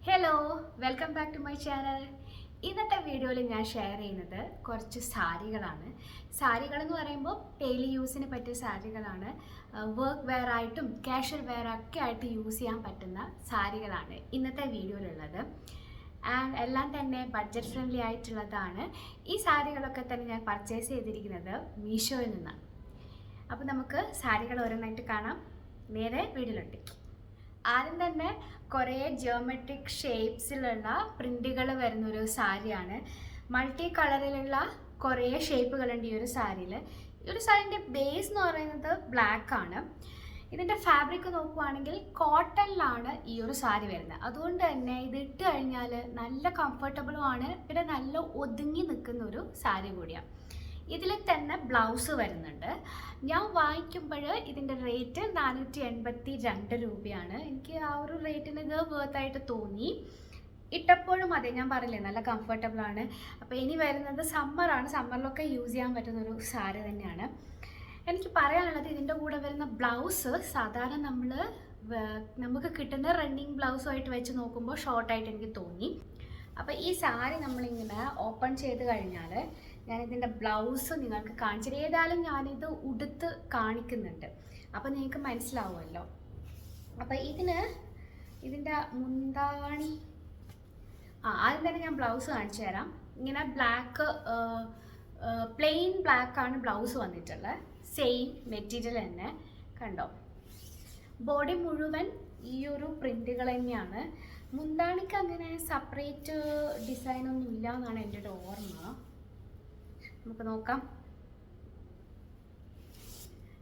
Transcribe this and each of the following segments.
Hello, welcome back to my channel. ഇന്നത്തെ വീഡിയോയിൽ ഞാൻ ഷെയർ ചെയ്യുന്നത് കുറച്ച് സാരികളാണ്. സാരികളെന്ന് പറയുമ്പോൾ ഡെയിലി യൂസിന് പറ്റിയ സാരികളാണ്. വർക്ക് വെയർ ആയിട്ടും കാഷ്വൽ വെയർ ഒക്കെ ആയിട്ട് യൂസ് ചെയ്യാൻ പറ്റുന്ന സാരികളാണ് ഇന്നത്തെ വീഡിയോയിലുള്ളത്. ആൻഡ് എല്ലാം തന്നെ ബഡ്ജറ്റ് ഫ്രണ്ട്ലി ആയിട്ടുള്ളതാണ്. ഈ സാരികളൊക്കെ തന്നെ ഞാൻ പർച്ചേസ് ചെയ്തിരിക്കുന്നത് മീഷോയിൽ നിന്നാണ്. അപ്പോൾ നമുക്ക് സാരികൾ ഓരോന്നായിട്ട് കാണാം. നേരെ വീഡിയോയിലോട്ട്. ആദ്യം തന്നെ കുറേ ജിയോമെട്രിക് ഷേപ്സിലുള്ള പ്രിൻറ്റുകൾ വരുന്നൊരു സാരിയാണ്. മൾട്ടി കളറിലുള്ള കുറേ ഷേപ്പുകളുണ്ട് ഈ ഒരു സാരിയിൽ. ഈ ഒരു സാരീൻ്റെ ബേസ് എന്ന് പറയുന്നത് ബ്ലാക്ക് ആണ്. ഇതിൻ്റെ ഫാബ്രിക് നോക്കുവാണെങ്കിൽ കോട്ടണിലാണ് ഈ ഒരു സാരി വരുന്നത്. അതുകൊണ്ട് തന്നെ ഇത് ഇട്ട് കഴിഞ്ഞാൽ നല്ല കംഫർട്ടബിളുമാണ്, പിന്നെ നല്ല ഒതുങ്ങി നിൽക്കുന്ന ഒരു സാരി കൂടിയാണ്. ഇതിൽ തന്നെ ബ്ലൗസ് വരുന്നുണ്ട്. ഞാൻ വാങ്ങിക്കുമ്പോൾ ഇതിൻ്റെ റേറ്റ് 482 രൂപയാണ്. എനിക്ക് ആ ഒരു റേറ്റിന് ഇത് വേർത്തായിട്ട് തോന്നി. ഇട്ടപ്പോഴും അതെ, ഞാൻ പറഞ്ഞില്ലേ നല്ല കംഫർട്ടബിളാണ്. അപ്പോൾ ഇനി വരുന്നത് സമ്മറാണ്. സമ്മറിലൊക്കെ യൂസ് ചെയ്യാൻ പറ്റുന്നൊരു സാരി തന്നെയാണ്. എനിക്ക് പറയാനുള്ളത്, ഇതിൻ്റെ കൂടെ വരുന്ന ബ്ലൗസ് സാധാരണ നമുക്ക് കിട്ടുന്ന റണ്ണിങ് ബ്ലൗസുമായിട്ട് വെച്ച് നോക്കുമ്പോൾ ഷോർട്ടായിട്ട് എനിക്ക് തോന്നി. അപ്പോൾ ഈ സാരി നമ്മളിങ്ങനെ ഓപ്പൺ ചെയ്ത് കഴിഞ്ഞാൽ ഞാനിതിൻ്റെ ബ്ലൗസ് നിങ്ങൾക്ക് കാണിച്ചത്. ഏതായാലും ഞാനിത് ഉടുത്ത് കാണിക്കുന്നുണ്ട്, അപ്പോൾ നിങ്ങൾക്ക് മനസ്സിലാവുമല്ലോ. അപ്പോൾ ഇതിൻ്റെ മുന്താണി ആദ്യം തന്നെ ഞാൻ ബ്ലൗസ് കാണിച്ചു തരാം. ഇങ്ങനെ ബ്ലാക്ക് പ്ലെയിൻ ബ്ലാക്കാണ് ബ്ലൗസ് വന്നിട്ടുള്ളത്. സെയിം മെറ്റീരിയൽ തന്നെ കണ്ടോ. ബോഡി മുഴുവൻ ഈ ഒരു പ്രിൻറ്റുകൾ തന്നെയാണ്. മുന്താണിക്ക് അങ്ങനെ സെപ്പറേറ്റ് ഡിസൈനൊന്നും ഇല്ല എന്നാണ് എൻ്റെ ഒരു ഓർമ്മ. നമുക്ക് നോക്കാം.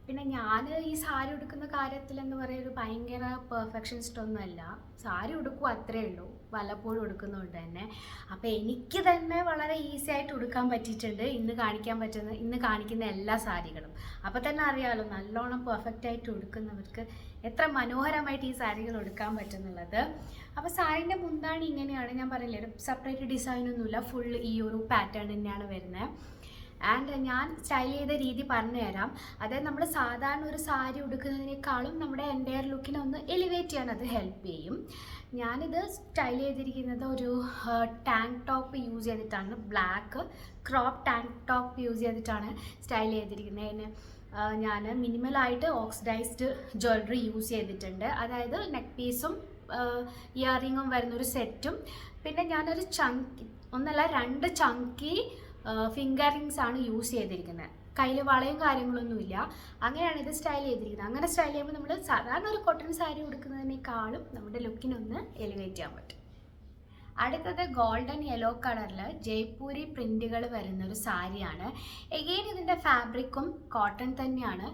പിന്നെ ഞാൻ ഈ സാരി ഉടുക്കുന്ന കാര്യത്തിൽ എന്ന് പറയുന്നത് ഒരു ഭയങ്കര പെർഫെക്ഷനിസ്റ്റൊന്നുമല്ല. സാരി ഉടുക്കും, അത്രയേ ഉള്ളൂ, വല്ലപ്പോഴും ഉടുക്കുന്നതുകൊണ്ട് തന്നെ. അപ്പോൾ എനിക്ക് തന്നെ വളരെ ഈസി ആയിട്ട് ഉടുക്കാൻ പറ്റിയിട്ടുണ്ട് ഇന്ന് കാണിക്കുന്ന എല്ലാ സാരികളും. അപ്പോൾ തന്നെ അറിയാമല്ലോ നല്ലോണം പെർഫെക്റ്റ് ആയിട്ട് ഉടുക്കുന്നവർക്ക് എത്ര മനോഹരമായിട്ട് ഈ സാരികൾ ഉടുക്കാൻ പറ്റുന്നുള്ളത്. അപ്പോൾ സാരീൻ്റെ മുന്താണി ഇങ്ങനെയാണ്. ഞാൻ പറയില്ലേ, ഒരു സെപ്പറേറ്റ് ഡിസൈനൊന്നുമില്ല, ഫുൾ ഈ ഒരു പാറ്റേൺ തന്നെയാണ് വരുന്നത്. ആൻഡ് ഞാൻ സ്റ്റൈൽ ചെയ്ത രീതി പറഞ്ഞു തരാം. അതായത് നമ്മൾ സാധാരണ ഒരു സാരി ഉടുക്കുന്നതിനേക്കാളും നമ്മുടെ എൻ്റയർ ലുക്കിനെ ഒന്ന് എലിവേറ്റ് ചെയ്യാൻ അത് ഹെൽപ്പ് ചെയ്യും. ഞാനിത് സ്റ്റൈൽ ചെയ്തിരിക്കുന്നത് ഒരു ടാങ്ക് ടോപ്പ് യൂസ് ചെയ്തിട്ടാണ്. Black crop tank top use ചെയ്തിട്ടാണ് സ്റ്റൈൽ ചെയ്തിരിക്കുന്നത്. അതിന് ഞാൻ മിനിമലായിട്ട് ഓക്സിഡൈസ്ഡ് ജ്വല്ലറി യൂസ് ചെയ്തിട്ടുണ്ട്. അതായത് നെക്ക് പീസും ഇയർ റിങ്ങും വരുന്നൊരു സെറ്റും, പിന്നെ ഞാനൊരു ഒന്നല്ല 2 ചങ്കി ഫിംഗർ റിങ്സ് ആണ് യൂസ് ചെയ്തിരിക്കുന്നത്. കയ്യിൽ വളയും കാര്യങ്ങളൊന്നുമില്ല. അങ്ങനെയാണ് ഇത് സ്റ്റൈൽ ചെയ്തിരിക്കുന്നത്. അങ്ങനെ സ്റ്റൈൽ ചെയ്യുമ്പോൾ നമ്മൾ സാധാരണ ഒരു കോട്ടൺ സാരി ഉടുക്കുന്നതിനേക്കാളും നമ്മുടെ ലുക്കിനൊന്ന് എലിവേറ്റ് ചെയ്യാൻ പറ്റും. അടുത്തത് ഗോൾഡൻ യെല്ലോ കളറിൽ ജയ്പൂരി പ്രിൻറ്റുകൾ വരുന്നൊരു സാരിയാണ്. എഗെയിൻ ഇതിൻ്റെ ഫാബ്രിക്കും കോട്ടൺ തന്നെയാണ്.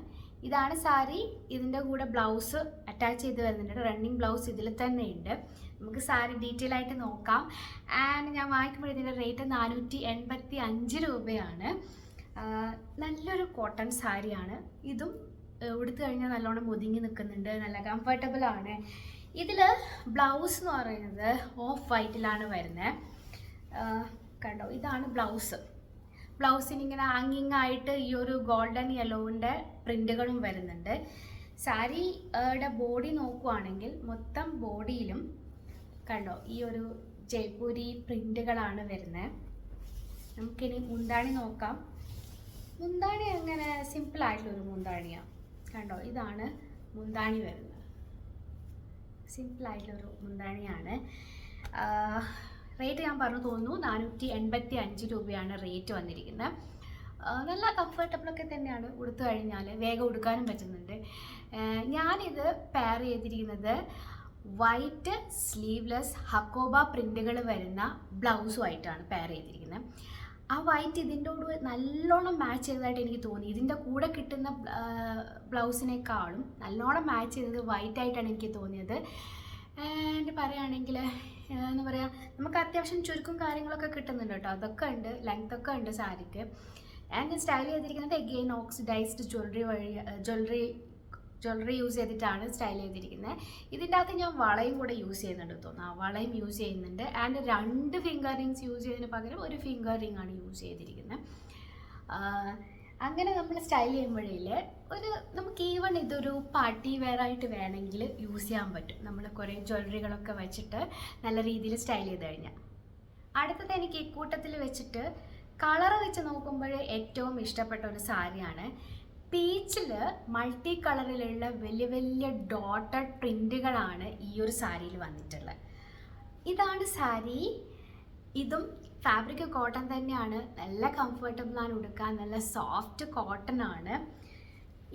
ഇതാണ് സാരി. ഇതിൻ്റെ കൂടെ ബ്ലൗസ് അറ്റാച്ച് ചെയ്ത് വരുന്നുണ്ട്. റണ്ണിങ് ബ്ലൗസ് ഇതിൽ തന്നെ ഉണ്ട്. നമുക്ക് സാരി ഡീറ്റെയിൽ ആയിട്ട് നോക്കാം. ആൻഡ് ഞാൻ വാങ്ങിക്കുമ്പോൾ ഇതിൻ്റെ റേറ്റ് 485 രൂപയാണ്. നല്ലൊരു കോട്ടൺ സാരിയാണ്. ഇതും ഉടുത്തു കഴിഞ്ഞാൽ നല്ലോണം ഒതുങ്ങി നിൽക്കുന്നുണ്ട്, നല്ല കംഫർട്ടബിളാണ്. ഇതിൽ ബ്ലൗസ് എന്ന് പറയുന്നത് ഓഫ് വൈറ്റിലാണ് വരുന്നത്. കണ്ടോ, ഇതാണ് ബ്ലൗസ്. ബ്ലൗസിന് ഇങ്ങനെ ഹാങ്ങിങ് ആയിട്ട് ഈ ഒരു ഗോൾഡൻ യെല്ലോവിൻ്റെ പ്രിൻറ്റുകളും വരുന്നുണ്ട്. സാരിയുടെ ബോഡി നോക്കുവാണെങ്കിൽ മൊത്തം ബോഡിയിലും കണ്ടോ ഈ ഒരു ജയ്പൂരി പ്രിൻറ്റുകളാണ് വരുന്നത്. നമുക്കിനി മുന്താണി നോക്കാം. മുന്താണി അങ്ങനെ സിമ്പിളായിട്ടുള്ളൊരു മുന്താണിയാണ്. കണ്ടോ, ഇതാണ് മുന്താണി വരുന്നത്. സിമ്പിളായിട്ടുള്ളൊരു മുന്താണിയാണ്. റേറ്റ് ഞാൻ പറഞ്ഞു തോന്നുന്നു 485 രൂപയാണ് റേറ്റ് വന്നിരിക്കുന്നത്. നല്ല കംഫർട്ടബിളൊക്കെ തന്നെയാണ്. ഉടുത്തു കഴിഞ്ഞാൽ വേഗം ഉടുക്കാനും പറ്റുന്നുണ്ട്. ഞാനിത് പെയർ ചെയ്തിരിക്കുന്നത് വൈറ്റ് സ്ലീവ്ലെസ് ഹക്കോബ പ്രിൻറ്റുകൾ വരുന്ന ബ്ലൗസുമായിട്ടാണ് പെയർ ചെയ്തിരിക്കുന്നത്. ആ വൈറ്റ് ഇതിൻ്റെ കൂടെ നല്ലോണം മാച്ച് ചെയ്തതായിട്ട് എനിക്ക് തോന്നി. ഇതിൻ്റെ കൂടെ കിട്ടുന്ന ബ്ലൗസിനേക്കാളും നല്ലോണം മാച്ച് ചെയ്തത് വൈറ്റായിട്ടാണ് എനിക്ക് തോന്നിയത്. ആൻഡ് പറയുകയാണെങ്കിൽ എന്താ പറയുക, നമുക്ക് അത്യാവശ്യം ചുരുക്കും കാര്യങ്ങളൊക്കെ കിട്ടുന്നുണ്ട് കേട്ടോ. അതൊക്കെ ഉണ്ട്, ലെങ്ത്തൊക്കെ ഉണ്ട് സാരിക്ക്. ആൻഡ് സ്റ്റൈൽ ചെയ്തിരിക്കുന്നത് എഗെയിൻ ഓക്സിഡൈസ്ഡ് ജ്വല്ലറി യൂസ് ചെയ്തിട്ടാണ് സ്റ്റൈൽ ചെയ്തിരിക്കുന്നത്. ഇതിൻ്റെ അകത്ത് ഞാൻ വളയും കൂടെ യൂസ് ചെയ്യുന്നുണ്ട് തോന്നുന്നു. വളയും യൂസ് ചെയ്യുന്നുണ്ട്. ആൻഡ് 2 ഫിംഗർ റിങ്സ് യൂസ് ചെയ്തതിന് പകരം ഒരു ഫിംഗർ റിംഗ് ആണ് യൂസ് ചെയ്തിരിക്കുന്നത്. അങ്ങനെ നമ്മൾ സ്റ്റൈൽ ചെയ്യുമ്പോഴേ ഒരു നമുക്ക് ഈവൺ ഇതൊരു പാർട്ടി വെയർ ആയിട്ട് വേണമെങ്കിൽ യൂസ് ചെയ്യാൻ പറ്റും. നമ്മൾ കുറേ ജ്വല്ലറികളൊക്കെ വെച്ചിട്ട് നല്ല രീതിയിൽ സ്റ്റൈൽ ചെയ്ത് കഴിഞ്ഞാൽ. അടുത്തത് എനിക്ക് ഇക്കൂട്ടത്തിൽ വെച്ചിട്ട് കളർ വെച്ച് നോക്കുമ്പോൾ ഏറ്റവും ഇഷ്ടപ്പെട്ട ഒരു സാരിയാണ്. പീച്ചിൽ മൾട്ടി കളറിലുള്ള വലിയ വലിയ ഡോട്ടഡ് പ്രിൻറ്റുകളാണ് ഈ ഒരു സാരിയിൽ വന്നിട്ടുള്ളത്. ഇതാണ് സാരി. ഇതും ഫാബ്രിക് കോട്ടൺ തന്നെയാണ്, നല്ല കംഫർട്ടബിളാണ് ഉടുക്കാൻ, നല്ല സോഫ്റ്റ് കോട്ടൺ ആണ്.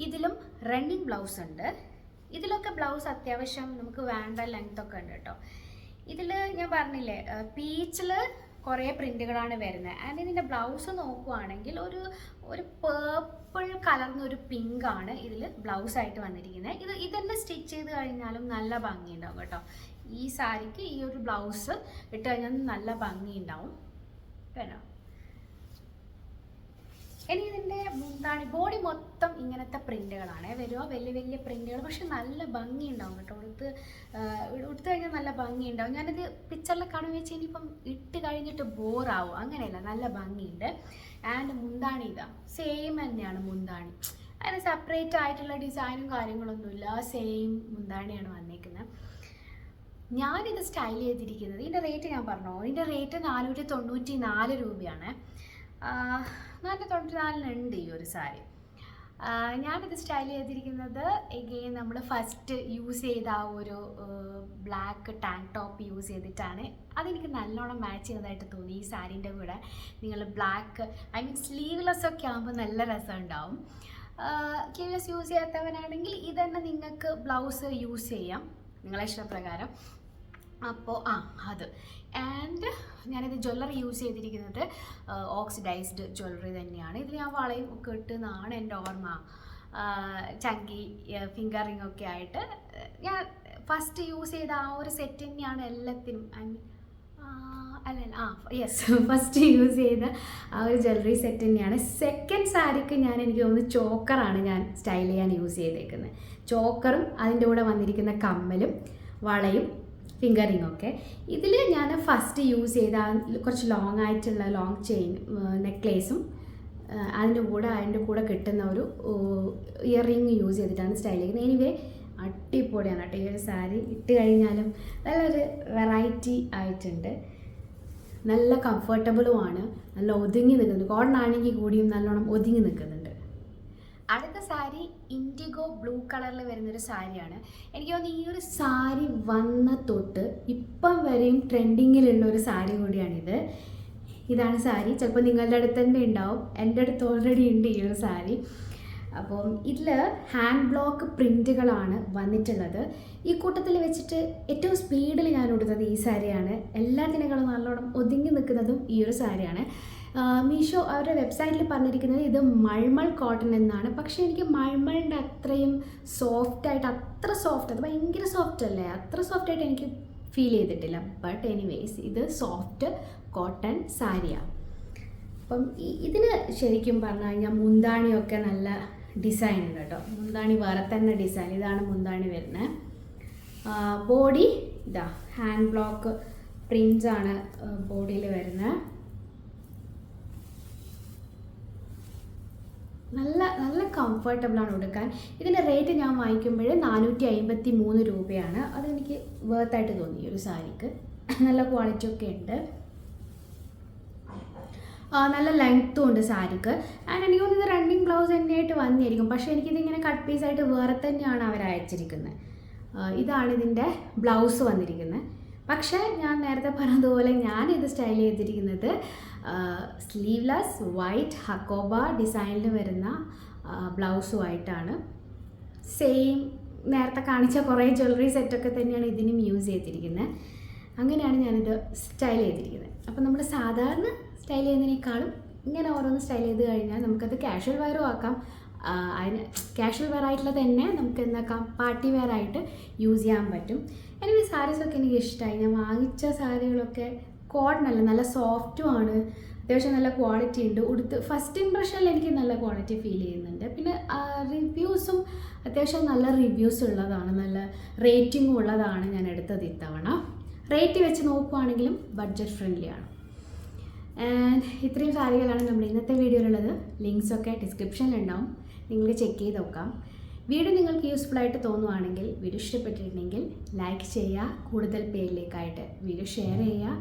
ഇതിലും റണ്ണിങ് ബ്ലൗസ് ഉണ്ട്. ഇതിലൊക്കെ ബ്ലൗസ് അത്യാവശ്യം നമുക്ക് വേണ്ട ലെങ്ത് ഒക്കെ ഉണ്ട് കേട്ടോ. ഇതിൽ ഞാൻ പറഞ്ഞില്ലേ പീച്ചിൽ കുറേ പ്രിൻറ്റുകളാണ് വരുന്നത്. ആൻഡ് ഇതിൻ്റെ ബ്ലൗസ് നോക്കുവാണെങ്കിൽ ഒരു പേർപ്പിൾ കലർന്നൊരു പിങ്കാണ് ഇതിൽ ബ്ലൗസായിട്ട് വന്നിരിക്കുന്നത്. ഇതെന്നെ സ്റ്റിച്ച് ചെയ്ത് കഴിഞ്ഞാലും നല്ല ഭംഗിയുണ്ടാവും കേട്ടോ. ഈ സാരിക്ക് ഈ ഒരു ബ്ലൗസ് ഇട്ട് കഴിഞ്ഞാൽ നല്ല ഭംഗിയുണ്ടാവും കേട്ടോ. ഇനി ഇതിൻ്റെ മുന്താണി ബോഡി മൊത്തം ഇങ്ങനത്തെ പ്രിൻറ്റുകളാണ് വരുമോ, വലിയ വലിയ പ്രിൻറ്റുകൾ. പക്ഷെ നല്ല ഭംഗിയുണ്ടാവും കേട്ടോ. ഉടുത്ത് കഴിഞ്ഞാൽ നല്ല ഭംഗിയുണ്ടാവും. ഞാനിത് പിക്ചറിൽ കാണുക വെച്ച് ഇനിയിപ്പം ഇട്ട് കഴിഞ്ഞിട്ട് ബോറാവും, അങ്ങനെയല്ല, നല്ല ഭംഗിയുണ്ട്. ആൻഡ് മുന്താണി ഇതാ സെയിം തന്നെയാണ് മുന്താണി. അതിന് സെപ്പറേറ്റ് ആയിട്ടുള്ള ഡിസൈനും കാര്യങ്ങളൊന്നുമില്ല, സെയിം മുന്താണിയാണ് വന്നേക്കുന്നത്. ഞാനിത് സ്റ്റൈൽ ചെയ്തിരിക്കുന്നത്, ഇതിൻ്റെ റേറ്റ് ഞാൻ പറഞ്ഞോ, ഇതിൻ്റെ റേറ്റ് 494 രൂപയാണ്. 494 ഈ ഒരു സാരി. ഞാനിത് സ്റ്റൈൽ ചെയ്തിരിക്കുന്നത് എഗെയിൻ നമ്മൾ ഫസ്റ്റ് യൂസ് ചെയ്ത ആ ഒരു ബ്ലാക്ക് ടാങ്ക് ടോപ്പ് യൂസ് ചെയ്തിട്ടാണ്. അതെനിക്ക് നല്ലോണം മാച്ച് ചെയ്തതായിട്ട് തോന്നി. ഈ സാരീൻ്റെ കൂടെ നിങ്ങൾ ബ്ലാക്ക് സ്ലീവ്ലെസ് ഒക്കെ ആകുമ്പോൾ നല്ല രസം ഉണ്ടാവും. സ്ലീവ്ലെസ് യൂസ് ചെയ്യാത്തവനാണെങ്കിൽ ഇതന്നെ നിങ്ങൾക്ക് ബ്ലൗസ് യൂസ് ചെയ്യാം നിങ്ങളെ ഇഷ്ടപ്രകാരം. അപ്പോൾ അത് ആൻഡ് ഞാനിത് ജ്വല്ലറി യൂസ് ചെയ്തിരിക്കുന്നത് ഓക്സിഡൈസ്ഡ് ജ്വല്ലറി തന്നെയാണ്. ഇതിൽ ഞാൻ വളയും ഒക്കെ ഇട്ടെന്നാണ് എൻ്റെ ഓർമ്മ. ചങ്കി ഫിംഗർ റിംഗ് ഒക്കെ ആയിട്ട് ഞാൻ ഫസ്റ്റ് യൂസ് ചെയ്ത ആ ഒരു സെറ്റ് തന്നെയാണ് എല്ലാത്തിനും. ഫസ്റ്റ് യൂസ് ചെയ്ത ആ ഒരു ജ്വല്ലറി സെറ്റ് തന്നെയാണ്. സെക്കൻഡ് സാരിക്ക് എനിക്ക് തോന്നുന്നു ചോക്കറാണ് ഞാൻ സ്റ്റൈൽ ചെയ്യാൻ യൂസ് ചെയ്തേക്കുന്നത്. ചോക്കറും അതിൻ്റെ കൂടെ വന്നിരിക്കുന്ന കമ്മലും വളയും ഫിംഗർ റിങ്ങൊക്കെ. ഇതിൽ ഞാൻ ഫസ്റ്റ് യൂസ് ചെയ്ത കുറച്ച് ലോങ് ആയിട്ടുള്ള ലോങ് ചെയിൻ നെക്ലേസും അതിൻ്റെ കൂടെ കിട്ടുന്ന ഒരു ഇയർ റിങ് യൂസ് ചെയ്തിട്ടാണ് സ്റ്റൈൽ ചെയ്യുന്നത്. എനിവേ അടിപൊളിയാണ് കേട്ടോ. ഈ ഒരു സാരി ഇട്ട് കഴിഞ്ഞാലും നല്ലൊരു വെറൈറ്റി ആയിട്ടുണ്ട്, നല്ല കംഫർട്ടബിളുമാണ്, നല്ല ഒതുങ്ങി നിൽക്കുന്നുണ്ട്. കോട്ടൺ ആണെങ്കിൽ കൂടിയും നല്ലോണം ഒതുങ്ങി നിൽക്കുന്നുണ്ട്. അടുത്ത സാരി ഇൻഡിഗോ ബ്ലൂ കളറിൽ വരുന്നൊരു സാരിയാണ്. എനിക്ക് തോന്നുന്നു ഈ ഒരു സാരി വന്ന തൊട്ട് ഇപ്പം വരെയും ട്രെൻഡിങ്ങിലുള്ള ഒരു സാരി കൂടിയാണിത്. ഇതാണ് സാരി. ചിലപ്പോൾ നിങ്ങളുടെ അടുത്ത് തന്നെ ഉണ്ടാവും, എൻ്റെ അടുത്ത് ഓൾറെഡി ഉണ്ട് ഈ ഒരു സാരി. അപ്പം ഇതിൽ ഹാൻഡ് ബ്ലോക്ക് പ്രിൻറ്റുകളാണ് വന്നിട്ടുള്ളത്. ഈ കൂട്ടത്തിൽ വെച്ചിട്ട് ഏറ്റവും സ്പീഡിൽ ഞാൻ ഉടുത്തത് ഈ സാരിയാണ്. എല്ലാത്തിനേക്കാളും നല്ലോണം ഒതുങ്ങി നിൽക്കുന്നതും ഈ ഒരു സാരിയാണ്. മീഷോ അവരുടെ വെബ്സൈറ്റിൽ പറഞ്ഞിരിക്കുന്നത് ഇത് മൾമൾ കോട്ടൺ എന്നാണ്. പക്ഷേ എനിക്ക് മൾമളിൻ്റെ അത്രയും സോഫ്റ്റായിട്ട് അത് ഭയങ്കര സോഫ്റ്റ് അല്ലേ, അത്ര സോഫ്റ്റായിട്ട് എനിക്ക് ഫീൽ ചെയ്തിട്ടില്ല. ബട്ട് എനിവേയ്സ് ഇത് സോഫ്റ്റ് കോട്ടൺ സാരിയാണ്. അപ്പം ഇതിന് ശരിക്കും പറഞ്ഞു കഴിഞ്ഞാൽ മുന്താണിയൊക്കെ നല്ല ഡിസൈൻ ഉണ്ട് കേട്ടോ. മുന്താണി വേറെ തന്നെ ഡിസൈൻ. ഇതാണ് മുന്താണി വരുന്നത്. ബോഡി ഇതാ ഹാൻഡ് ബ്ലോക്ക് പ്രിൻസാണ് ബോഡിയിൽ വരുന്നത്. നല്ല കംഫർട്ടബിളാണ് ഉടുക്കാൻ. ഇതിൻ്റെ റേറ്റ് ഞാൻ വാങ്ങിക്കുമ്പോൾ 453 രൂപയാണ്. അതെനിക്ക് വേർത്തായിട്ട് തോന്നി ഒരു സാരിക്ക്. നല്ല ക്വാളിറ്റി ഒക്കെ ഉണ്ട്, നല്ല ലെങ്ത്തും ഉണ്ട് സാരിക്ക്. ആൻഡ് എനിക്ക് തോന്നുന്നത് റണ്ണിങ് ബ്ലൗസ് തന്നെയായിട്ട് വന്നിരിക്കും. പക്ഷേ എനിക്കിതിങ്ങനെ കട്ട് പീസായിട്ട് വേറെ തന്നെയാണ് അവർ അയച്ചിരിക്കുന്നത്. ഇതാണ് ഇതിൻ്റെ ബ്ലൗസ് വന്നിരിക്കുന്നത്. പക്ഷേ ഞാൻ നേരത്തെ പറഞ്ഞതുപോലെ ഞാനിത് സ്റ്റൈൽ ചെയ്തിരിക്കുന്നത് സ്ലീവ്ലെസ് വൈറ്റ് ഹക്കോബ ഡിസൈനിൽ വരുന്ന ബ്ലൗസുമായിട്ടാണ്. സെയിം നേരത്തെ കാണിച്ച കുറേ ജ്വല്ലറി സെറ്റൊക്കെ തന്നെയാണ് ഇതിനും യൂസ് ചെയ്തിരിക്കുന്നത്. അങ്ങനെയാണ് ഞാനിത് സ്റ്റൈൽ ചെയ്തിരിക്കുന്നത്. അപ്പോൾ നമ്മൾ സാധാരണ സ്റ്റൈൽ ചെയ്യുന്നതിനേക്കാളും ഇങ്ങനെ ഓരോന്ന് സ്റ്റൈൽ ചെയ്ത് കഴിഞ്ഞാൽ നമുക്കത് കാഷ്വൽ വെയറും ആക്കാം. അതിന് കാഷ്വൽ വെയർ ആയിട്ടുള്ള തന്നെ നമുക്ക് എന്താക്കാം, പാർട്ടി വെയർ ആയിട്ട് യൂസ് ചെയ്യാൻ പറ്റും. എനിക്ക് സാരീസൊക്കെ എനിക്ക് ഇഷ്ടമായി. ഞാൻ വാങ്ങിച്ച സാരികളൊക്കെ കോട്ടൺ അല്ല, നല്ല സോഫ്റ്റുമാണ്, അത്യാവശ്യം നല്ല ക്വാളിറ്റി ഉണ്ട്. ഉടുത്ത് ഫസ്റ്റ് ഇംപ്രഷനിൽ എനിക്ക് നല്ല ക്വാളിറ്റി ഫീൽ ചെയ്യുന്നുണ്ട്. പിന്നെ റിവ്യൂസും അത്യാവശ്യം നല്ല റിവ്യൂസ് ഉള്ളതാണ്, നല്ല റേറ്റിംഗും ഉള്ളതാണ് ഞാൻ എടുത്തത് ഇത്തവണ. റേറ്റ് വെച്ച് നോക്കുവാണെങ്കിലും ബഡ്ജറ്റ് ഫ്രണ്ട്ലിയാണ്. ആൻഡ് ഇത്രയും സാരികളാണ് നമ്മുടെ ഇന്നത്തെ വീഡിയോയിലുള്ളത്. ലിങ്ക്സൊക്കെ ഡിസ്ക്രിപ്ഷനിലുണ്ടാവും, നിങ്ങൾക്ക് ചെക്ക് ചെയ്ത് നോക്കാം. വീഡിയോ നിങ്ങൾക്ക് യൂസ്ഫുൾ ആയിട്ട് തോന്നുവാണെങ്കിൽ, വീഡിയോ ഇഷ്ടപ്പെട്ടിട്ടുണ്ടെങ്കിൽ ലൈക്ക് ചെയ്യുക, കൂടുതൽ പേരിലേക്കായിട്ട് വീഡിയോ ഷെയർ ചെയ്യുക.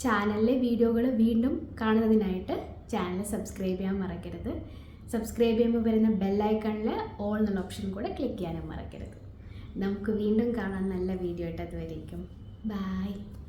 ചാനലിലെ വീഡിയോകൾ വീണ്ടും കാണുന്നതിനായിട്ട് ചാനൽ സബ്സ്ക്രൈബ് ചെയ്യാൻ മറക്കരുത്. സബ്സ്ക്രൈബ് ചെയ്യുമ്പോൾ വരുന്ന ബെല്ലൈക്കണിൽ ഓൾ എന്നുള്ള ഓപ്ഷൻ കൂടെ ക്ലിക്ക് ചെയ്യാനും മറക്കരുത്. നമുക്ക് വീണ്ടും കാണാൻ നല്ല വീഡിയോ ആയിട്ട് അതുവരേക്കും. ബൈ.